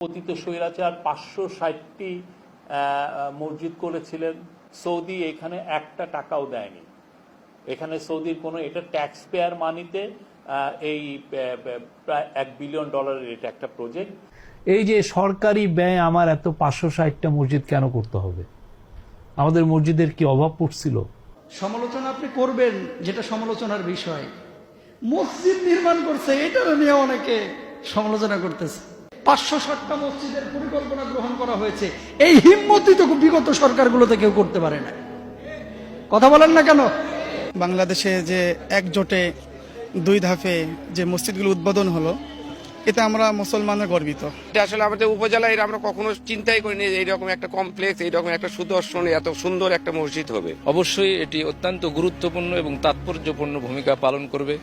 পতিত স্বৈরাচার 560টি মসজিদ করেছিলেন। সৌদি এখানে একটা টাকাও দেয়নি। এখানে সৌদির কোনো, এটা ট্যাক্স পেয়ার মানিতে এই প্রায় $1 বিলিয়ন এটা একটা প্রজেক্ট। এই যে সরকারি ব্যয় আমার এত 560টা মসজিদ কেন করতে হবে? আমাদের মসজিদের কি অভাব পড়ছিল? সমালোচনা আপনি করবেন, যেটা সমালোচনার বিষয়। মসজিদ নির্মাণ করছে, এটা নিয়ে অনেকে সমালোচনা করতেছে। 560টা মসজিদের পরিকল্পনা গ্রহণ করা হয়েছে, এই হিম্মতই তো বিগত সরকারগুলোতে কেউ করতে পারে না। কথা বলেন না কেন? বাংলাদেশে যে একজোটে 2 ধাপে যে মসজিদগুলো উদ্বোধন হলো, এতে আমরা মুসলমানরা গর্বিত। এটা আসলে আমাদের উপজেলায় আমরা কখনো চিন্তাই করিনি যে এইরকম একটা কমপ্লেক্স, এইরকম একটা সুদর্শন, এত সুন্দর একটা মসজিদ হবে। অবশ্যই এটি অত্যন্ত গুরুত্বপূর্ণ এবং তাৎপর্যপূর্ণ ভূমিকা পালন করবে,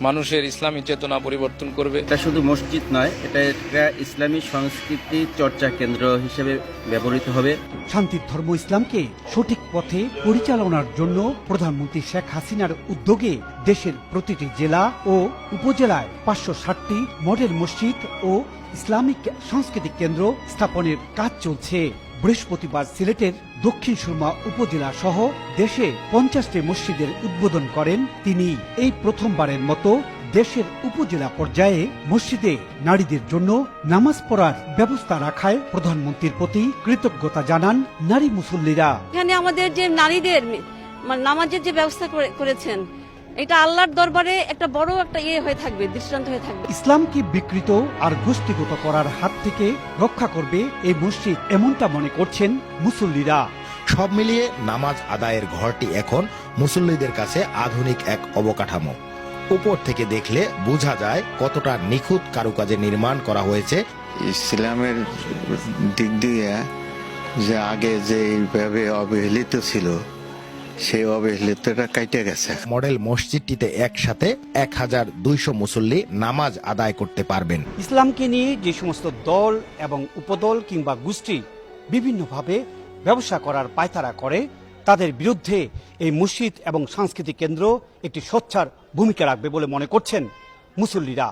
মানুষের ইসলামী চেতনা পরিবর্তন করবে। এটা শুধু মসজিদ নয়, এটা একটা ইসলামী সংস্কৃতি চর্চা কেন্দ্র হিসেবে ব্যবহৃত হবে। শান্তির ধর্ম ইসলামকে সঠিক পথে পরিচালনার জন্য প্রধানমন্ত্রী শেখ হাসিনার উদ্যোগে দেশের প্রতিটি জেলা ও উপজেলায় 560টি মডেল মসজিদ ও ইসলামিক সাংস্কৃতিক কেন্দ্র স্থাপনের কাজ চলছে। বৃহস্পতিবার সিলেটের দক্ষিণ সুরমা উপজেলা সহ দেশে 50টি মসজিদের উদ্বোধন করেন তিনি। এই প্রথমবারের মতো দেশের উপজেলা পর্যায়ে মসজিদে নারীদের জন্য নামাজ পড়ার ব্যবস্থা রাখায় প্রধানমন্ত্রীর প্রতি কৃতজ্ঞতা জানান নারী মুসল্লিরা। এখানে আমাদের যে নারীদের নামাজের যে ব্যবস্থা করেছেন, এটা আল্লাহর দরবারে একটা বড় একটা হয়ে থাকবে, দৃষ্টান্ত হয়ে থাকবে। ইসলামকে বিকৃত আর গোষ্ঠীগত করার হাত থেকে রক্ষা করবে এই মসজিদ, এমনটা মনে করছেন মুসল্লিরা। সব মিলিয়ে নামাজ আদায়ের ঘরটি এখন মুসল্লিদের কাছে আধুনিক এক অবকাঠামো। উপর থেকে দেখলে বোঝা যায় কতটা নিখুঁত কারুকাজে নির্মাণ করা হয়েছে। ইসলামের দিক দিয়ে যে আগে যেভাবে অবহেলিত ছিল, সেই অবহেলিতটা কাটে গেছে। মডেল মসজিদটিতে একসাথে 1200 মুসল্লি নামাজ আদায় করতে পারবেন। ইসলামকে নিয়ে যে সমস্ত দল এবং উপদল কিংবা গোষ্ঠী বিভিন্নভাবে ব্যবসা করার পায়তারা করে, তাদের বিরুদ্ধে এই মসজিদ এবং সাংস্কৃতিক কেন্দ্র একটি সোচ্চার ভূমিকা রাখবে বলে মনে করছেন মুসল্লিরা।